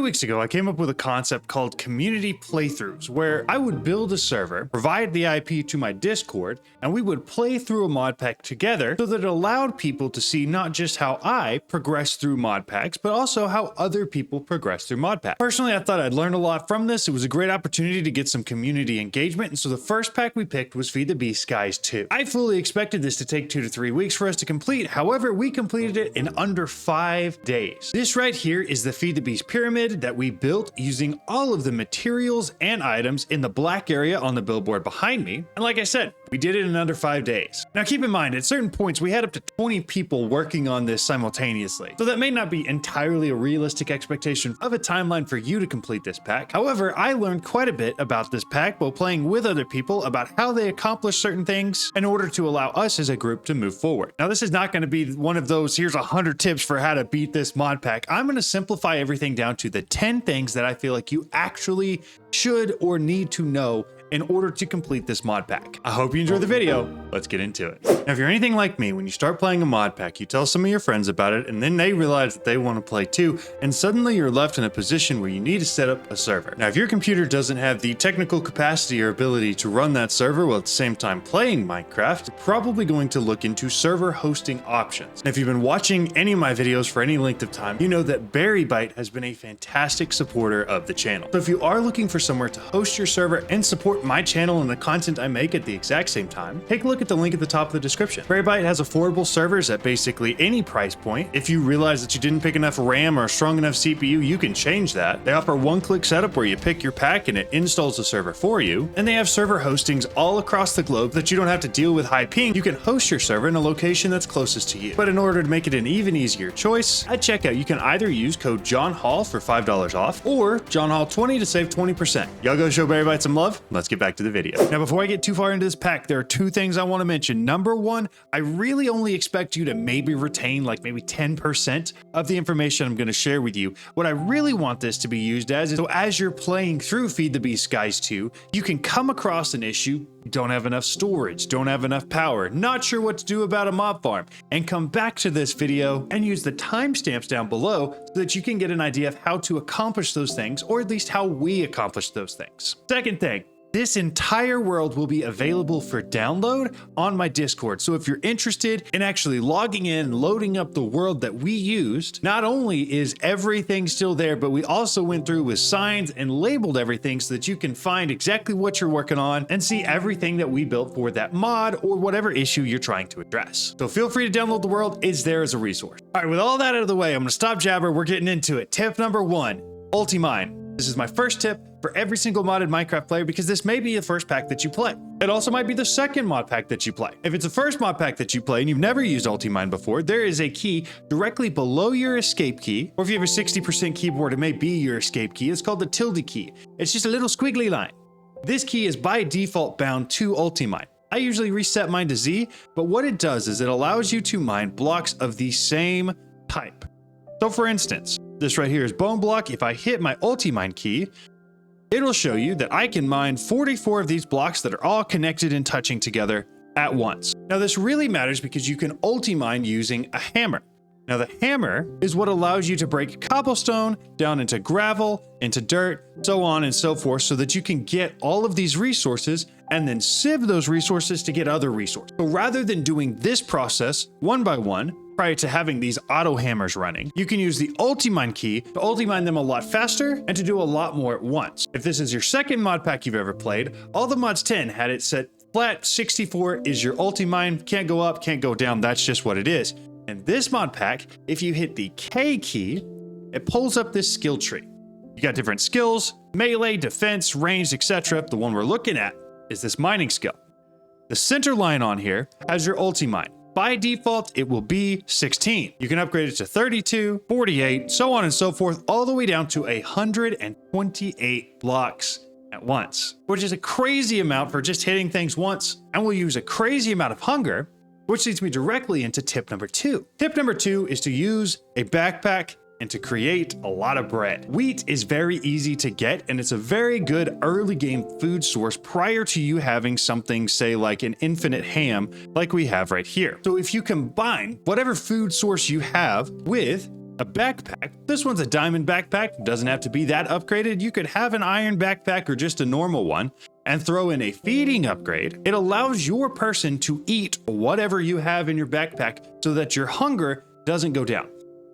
few weeks ago, I came up with a concept called community playthroughs, where I would build a server, provide the IP to my Discord, and we would play through a mod pack together so that it allowed people to see not just how I progress through mod packs, but also how other people progress through mod packs. Personally, I thought I'd learn a lot from this. It was a great opportunity to get some community engagement, and so the first pack we picked was FTB Skies 2. I fully expected this to take 2 to 3 weeks for us to complete. However, we completed it in under 5 days. This right here is the FTB's pyramid that we built using all of the materials and items in the black area on the billboard behind me. And like I said, we did it in under 5 days. Now keep in mind, at certain points, we had up to 20 people working on this simultaneously. So that may not be entirely a realistic expectation of a timeline for you to complete this pack. However, I learned quite a bit about this pack while playing with other people about how they accomplish certain things in order to allow us as a group to move forward. Now, this is not going to be one of those, here's 100 tips for how to beat this mod pack. I'm going to simplify everything down to the 10 things that I feel like you actually should or need to know in order to complete this mod pack. I hope you enjoyed the video. Let's get into it. Now, if you're anything like me, when you start playing a mod pack, you tell some of your friends about it, and then they realize that they want to play too, and suddenly you're left in a position where you need to set up a server. Now, if your computer doesn't have the technical capacity or ability to run that server while at the same time playing Minecraft, you're probably going to look into server hosting options. And if you've been watching any of my videos for any length of time, you know that BerryByte has been a fantastic supporter of the channel. So if you are looking for somewhere to host your server and support my channel and the content I make at the exact same time, take a look at the link at the top of the description. BerryByte has affordable servers at basically any price point. If you realize that you didn't pick enough RAM or a strong enough CPU, you can change that. They offer one-click setup where you pick your pack and it installs the server for you. And they have server hostings all across the globe that you don't have to deal with high ping. You can host your server in a location that's closest to you. But in order to make it an even easier choice, at checkout, you can either use code JohnHall for $5 off or JohnHall20 to save 20%. Y'all go show BerryByte some love. Let's get back to the video. Now, before I get too far into this pack, there are 2 things I want to mention. Number 1, I really only expect you to maybe retain like maybe 10% of the information I'm going to share with you. What I really want this to be used as is, so as you're playing through FTB Skies 2, you can come across an issue, you don't have enough storage, don't have enough power, not sure what to do about a mob farm, and come back to this video and use the timestamps down below so that you can get an idea of how to accomplish those things, or at least how we accomplish those things. Second thing, this entire world will be available for download on my Discord. So if you're interested in actually logging in and loading up the world that we used, not only is everything still there, but we also went through with signs and labeled everything so that you can find exactly what you're working on and see everything that we built for that mod or whatever issue you're trying to address. So feel free to download the world. It's there as a resource. All right, with all that out of the way, I'm gonna stop jabber. We're getting into it. Tip number 1, Ultimine. This is my first tip for every single modded Minecraft player because this may be the first pack that you play. It also might be the second mod pack that you play. If it's the first mod pack that you play and you've never used Ultimine before, there is a key directly below your escape key, or if you have a 60% keyboard, it may be your escape key. It's called the tilde key. It's just a little squiggly line. This key is by default bound to Ultimine. I usually reset mine to Z, but what it does is it allows you to mine blocks of the same type. So for instance, this right here is bone block. If I hit my Ultimine key, it'll show you that I can mine 44 of these blocks that are all connected and touching together at once. Now this really matters because you can Ultimine using a hammer. Now the hammer is what allows you to break cobblestone down into gravel, into dirt, so on and so forth, so that you can get all of these resources and then sieve those resources to get other resources. So rather than doing this process one by one, prior to having these auto hammers running, you can use the Ultimine key to Ultimine them a lot faster and to do a lot more at once. If this is your second mod pack you've ever played, all the mods 10 had it set flat. 64 is your Ultimine, can't go up, can't go down, that's just what it is. And this mod pack, if you hit the K key, it pulls up this skill tree. You got different skills, melee, defense, range, etc. The one we're looking at is this mining skill. The center line on here has your Ultimine. By default, it will be 16. You can upgrade it to 32, 48, so on and so forth, all the way down to 128 blocks at once, which is a crazy amount for just hitting things once, and will use a crazy amount of hunger, which leads me directly into tip number 2. Tip number 2 is to use a backpack and to create a lot of bread. Wheat is very easy to get, and it's a very good early game food source prior to you having something, say like an infinite ham like we have right here. So if you combine whatever food source you have with A backpack. This one's a diamond backpack. Doesn't have to be that upgraded. You could have an iron backpack or just a normal one and throw in a feeding upgrade. It allows your person to eat whatever you have in your backpack so that your hunger doesn't go down,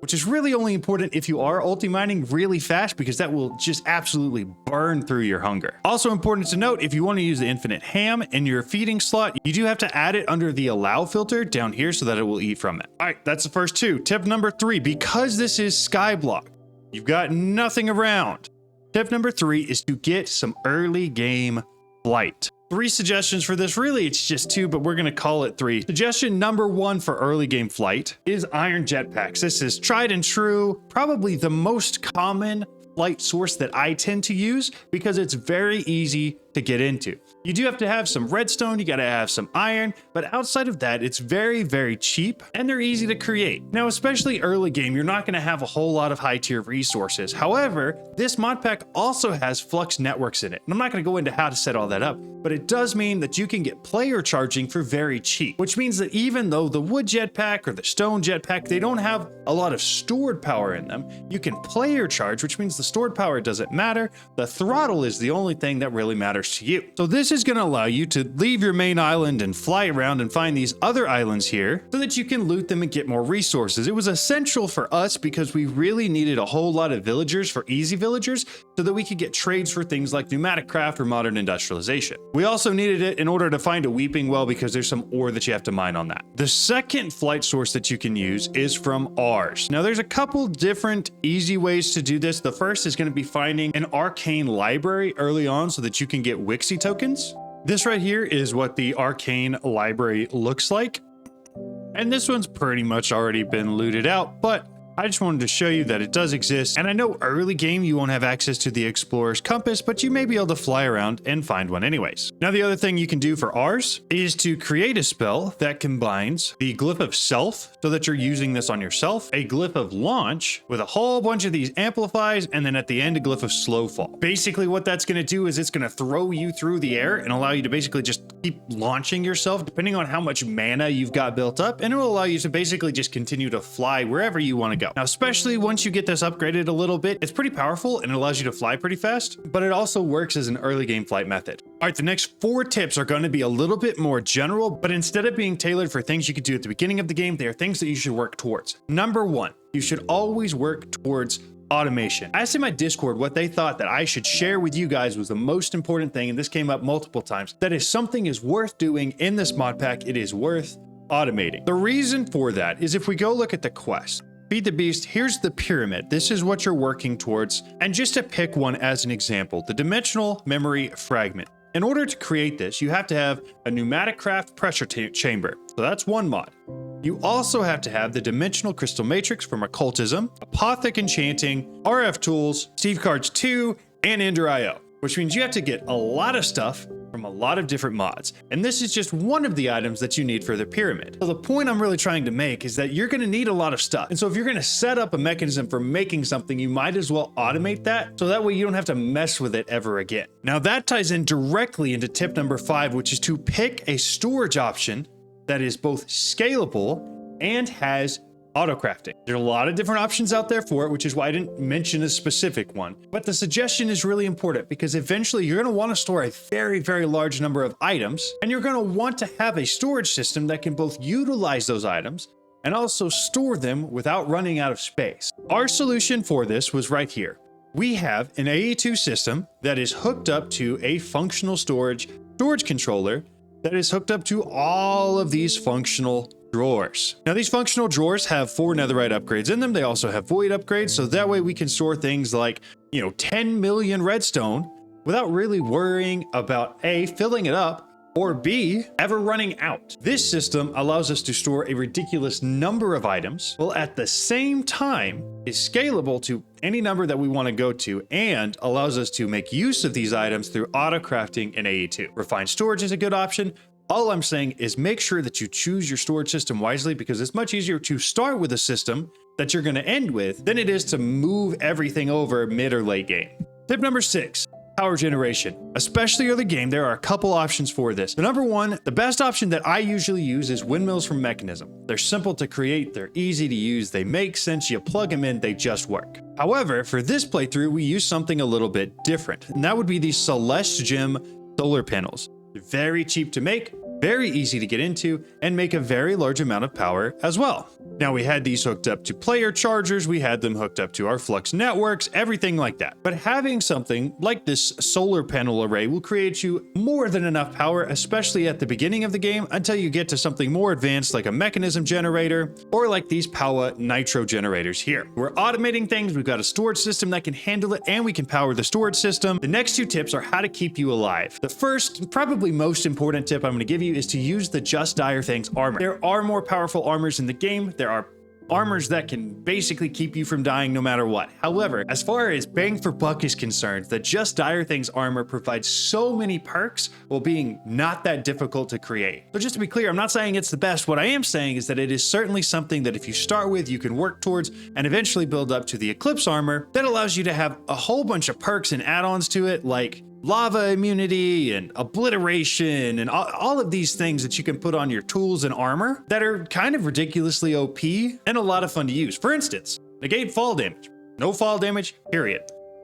which is really only important if you are ulti-mining really fast, because that will just absolutely burn through your hunger. Also important to note, if you want to use the infinite ham in your feeding slot, you do have to add it under the allow filter down here so that it will eat from it. All right, that's the first two. Tip number 3, because this is skyblock, you've got nothing around. Tip number 3 is to get some early game flight. 3 suggestions for this. Really, it's just 2, but we're going to call it 3. Suggestion number 1 for early game flight is iron jetpacks. This is tried and true, probably the most common flight source that I tend to use because it's very easy to get into. You do have to have some redstone, you got to have some iron, but outside of that, it's very, very cheap and they're easy to create. Now, especially early game, you're not going to have a whole lot of high tier resources. However, this mod pack also has flux networks in it. And I'm not going to go into how to set all that up, but it does mean that you can get player charging for very cheap, which means that even though the wood jetpack or the stone jetpack, they don't have a lot of stored power in them, you can player charge, which means the stored power doesn't matter. The throttle is the only thing that really matters to you. So this is going to allow you to leave your main island and fly around and find these other islands here so that you can loot them and get more resources. It was essential for us because we really needed a whole lot of villagers for easy villagers so that we could get trades for things like pneumatic craft or modern industrialization. We also needed it in order to find a weeping well because there's some ore that you have to mine on that. The second flight source that you can use is from ours. Now there's a couple different easy ways to do this. The first is going to be finding an arcane library early on so that you can get Wixie tokens. This right here is what the arcane library looks like. And this one's pretty much already been looted out, but I just wanted to show you that it does exist. And I know early game you won't have access to the explorer's compass, but you may be able to fly around and find one anyways. Now the other thing you can do for ours is to create a spell that combines the glyph of self so that you're using this on yourself, a glyph of launch with a whole bunch of these amplifies, and then at the end a glyph of slow fall. Basically what that's going to do is it's going to throw you through the air and allow you to basically just keep launching yourself depending on how much mana you've got built up, and it will allow you to basically just continue to fly wherever you want to go. Now, especially once you get this upgraded a little bit, it's pretty powerful and it allows you to fly pretty fast, but it also works as an early game flight method. All right, the next 4 tips are going to be a little bit more general, but instead of being tailored for things you could do at the beginning of the game, they are things that you should work towards. Number 1, you should always work towards automation. I asked in my Discord what they thought that I should share with you guys was the most important thing, and this came up multiple times, that if something is worth doing in this mod pack, it is worth automating. The reason for that is if we go look at the quest, Feed the Beast, here's the pyramid. This is what you're working towards. And just to pick one as an example, the dimensional memory fragment. In order to create this, you have to have a pneumatic craft pressure chamber. So that's one mod. You also have to have the dimensional crystal matrix from occultism, apothic enchanting, RF tools, Steve cards 2, and Ender.io, which means you have to get a lot of stuff from a lot of different mods. And this is just one of the items that you need for the pyramid. So the point I'm really trying to make is that you're going to need a lot of stuff. And so if you're going to set up a mechanism for making something, you might as well automate that. So that way you don't have to mess with it ever again. Now that ties in directly into tip number 5, which is to pick a storage option that is both scalable and has auto crafting. There are a lot of different options out there for it, which is why I didn't mention a specific one. But the suggestion is really important because eventually you're going to want to store a very, very large number of items, and you're going to want to have a storage system that can both utilize those items and also store them without running out of space. Our solution for this was right here. We have an AE2 system that is hooked up to a functional storage controller that is hooked up to all of these functional drawers. Now these functional drawers have 4 netherite upgrades in them. They also have void upgrades. So that way we can store things like, 10 million redstone without really worrying about A, filling it up, or B, ever running out. This system allows us to store a ridiculous number of items, while at the same time is scalable to any number that we want to go to and allows us to make use of these items through auto crafting in AE2. Refined storage is a good option. All I'm saying is make sure that you choose your storage system wisely because it's much easier to start with a system that you're going to end with than it is to move everything over mid or late game. Tip number 6. Power generation. Especially early game, there are a couple options for this. The number one, the best option that I usually use is windmills from Mechanism. They're simple to create, they're easy to use, they make sense, you plug them in, they just work. However, for this playthrough, we use something a little bit different, and that would be these Celeste Gem solar panels. They're very cheap to make, very easy to get into, and make a very large amount of power as well. Now, we had these hooked up to player chargers, we had them hooked up to our Flux networks, everything like that. But having something like this solar panel array will create you more than enough power, especially at the beginning of the game, until you get to something more advanced like a Mechanism generator, or like these Power Nitro generators here. We're automating things, we've got a storage system that can handle it, and we can power the storage system. The next two tips are how to keep you alive. The first, probably most important tip I'm going to give you is to use the Just Dire Things armor. There are more powerful armors in the game. There are armors that can basically keep you from dying no matter what. However, as far as bang for buck is concerned, the Just Dire Things armor provides so many perks while being not that difficult to create. So just to be clear, I'm not saying it's the best. What I am saying is that it is certainly something that if you start with, you can work towards and eventually build up to the Eclipse armor that allows you to have a whole bunch of perks and add-ons to it, like lava immunity and obliteration and all of these things that you can put on your tools and armor that are kind of ridiculously OP and a lot of fun to use. For instance, negate fall damage. No fall damage, period.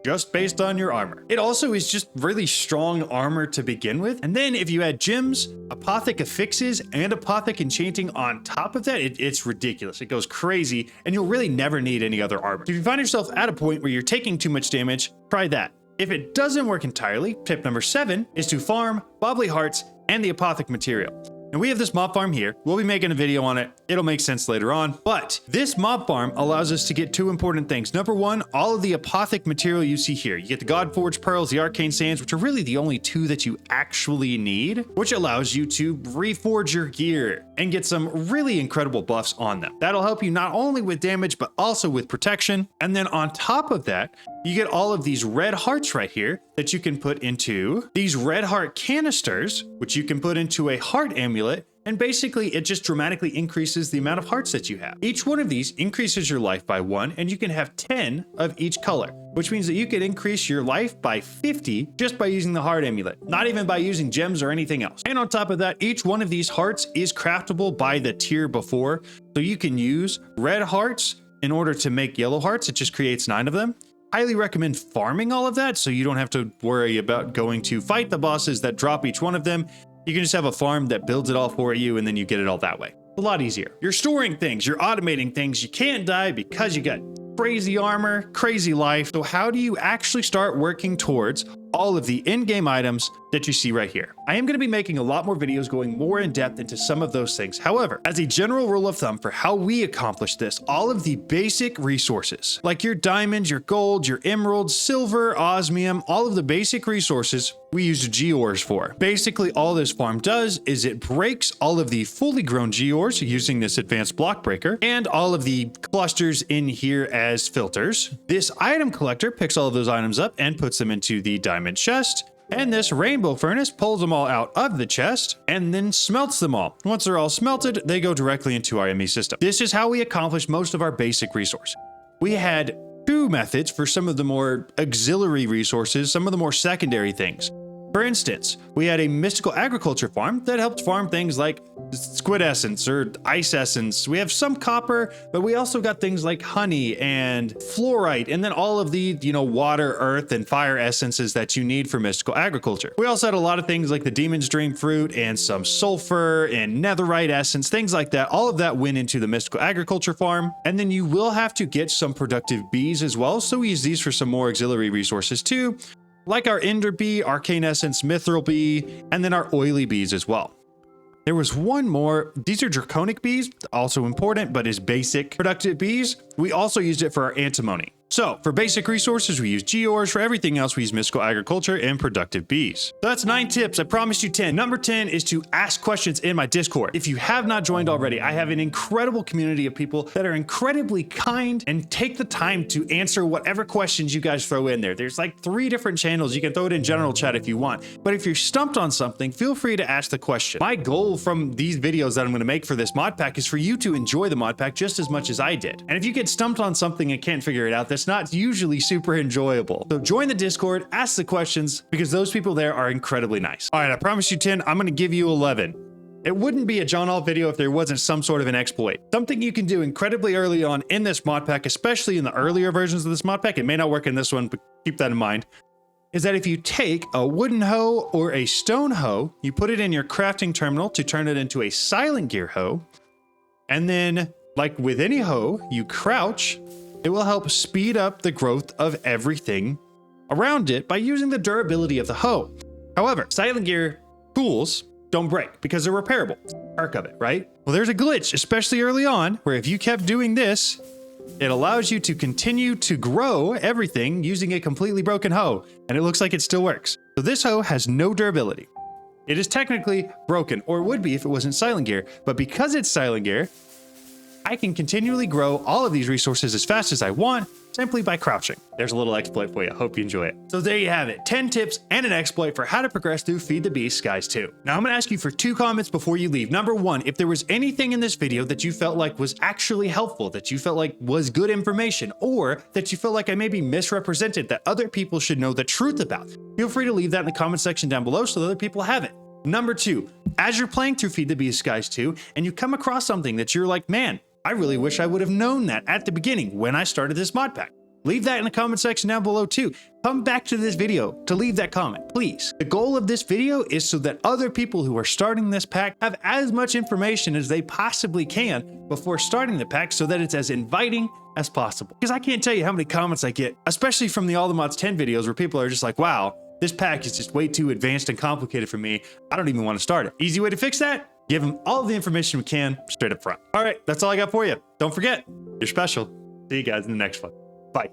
Just based on your armor. It also is just really strong armor to begin with. And then if you add gems, Apothic affixes, and Apothic enchanting on top of that, it's ridiculous. It goes crazy, and you'll really never need any other armor. If you find yourself at a point where you're taking too much damage, try that. If it doesn't work entirely, tip number 7 is to farm Bobbly Hearts and the Apothic material. And we have this mob farm here. We'll be making a video on it. It'll make sense later on. But this mob farm allows us to get two important things. Number one, all of the Apothic material you see here. You get the Godforged Pearls, the Arcane Sands, which are really the only two that you actually need, which allows you to reforge your gear and get some really incredible buffs on them. That'll help you not only with damage, but also with protection. And then on top of that, you get all of these red hearts right here that you can put into these red heart canisters, which you can put into a heart amulet. And basically it just dramatically increases the amount of hearts that you have. Each one of these increases your life by 1, and you can have 10 of each color, which means that you can increase your life by 50 just by using the heart amulet, not even by using gems or anything else. And on top of that, each one of these hearts is craftable by the tier before. So you can use red hearts in order to make yellow hearts. It just creates 9 of them. Highly recommend farming all of that so you don't have to worry about going to fight the bosses that drop each one of them. You can just have a farm that builds it all for you, and then you get it all that way. A lot easier. You're storing things, you're automating things. You can't die because you got crazy armor, crazy life. So how do you actually start working towards all of the in-game items that you see right here? I am going to be making a lot more videos going more in depth into some of those things. However, as a general rule of thumb for how we accomplish this, all of the basic resources, like your diamonds, your gold, your emeralds, silver, osmium, all of the basic resources we use Gears for. Basically, all this farm does is it breaks all of the fully grown Gears using this advanced block breaker and all of the clusters in here as filters. This item collector picks all of those items up and puts them into the diamond chest. And this rainbow furnace pulls them all out of the chest and then smelts them all. Once they're all smelted, they go directly into our ME system. This is how we accomplish most of our basic resources. We had 2 methods for some of the more auxiliary resources, some of the more secondary things. For instance, we had a mystical agriculture farm that helped farm things like squid essence or ice essence. We have some copper, but we also got things like honey and fluorite, and then all of the, water, earth, and fire essences that you need for mystical agriculture. We also had a lot of things like the Demon's Dream fruit and some sulfur and netherite essence, things like that. All of that went into the mystical agriculture farm. And then you will have to get some productive bees as well. So we use these for some more auxiliary resources too, like our Ender Bee, Arcane Essence, Mithril Bee, and then our Oily Bees as well. There was one more. These are Draconic Bees, also important, but is basic productive bees. We also used it for our antimony. So for basic resources, we use Gears. For everything else, we use mystical agriculture and productive bees. So that's 9 tips. I promised you 10. Number 10 is to ask questions in my Discord. If you have not joined already, I have an incredible community of people that are incredibly kind and take the time to answer whatever questions you guys throw in there. There's like 3 different channels. You can throw it in general chat if you want. But if you're stumped on something, feel free to ask the question. My goal from these videos that I'm going to make for this mod pack is for you to enjoy the mod pack just as much as I did. And if you get stumped on something and can't figure it out, that's not usually super enjoyable. So join the Discord, ask the questions, because those people there are incredibly nice. All right, I promise you 10, I'm gonna give you 11. It wouldn't be a John Alt video if there wasn't some sort of an exploit. Something you can do incredibly early on in this mod pack, especially in the earlier versions of this mod pack, it may not work in this one, but keep that in mind, is that if you take a wooden hoe or a stone hoe, you put it in your crafting terminal to turn it into a silent gear hoe, and then, like with any hoe, you crouch, it will help speed up the growth of everything around it by using the durability of the hoe. However, silent gear tools don't break because they're repairable. Arc of it, right? Well, there's a glitch, especially early on, where if you kept doing this, it allows you to continue to grow everything using a completely broken hoe, and it looks like it still works. So this hoe has no durability. It is technically broken, or it would be if it wasn't silent gear, but because it's silent gear, I can continually grow all of these resources as fast as I want, simply by crouching. There's a little exploit for you. Hope you enjoy it. So there you have it, 10 tips and an exploit for how to progress through Feed the Beast Skies 2. Now I'm gonna ask you for 2 comments before you leave. Number 1, if there was anything in this video that you felt like was actually helpful, that you felt like was good information, or that you feel like I maybe misrepresented that other people should know the truth about, feel free to leave that in the comment section down below so that other people have it. Number 2, as you're playing through Feed the Beast Skies 2 and you come across something that you're like, man, I really wish I would have known that at the beginning when I started this mod pack. Leave that in the comment section down below too. Come back to this video to leave that comment, please. The goal of this video is so that other people who are starting this pack have as much information as they possibly can before starting the pack so that it's as inviting as possible. Because I can't tell you how many comments I get, especially from the All the Mods 10 videos where people are just like, wow, this pack is just way too advanced and complicated for me. I don't even want to start it. Easy way to fix that? Give them all the information we can straight up front. All right, that's all I got for you. Don't forget, you're special. See you guys in the next one. Bye.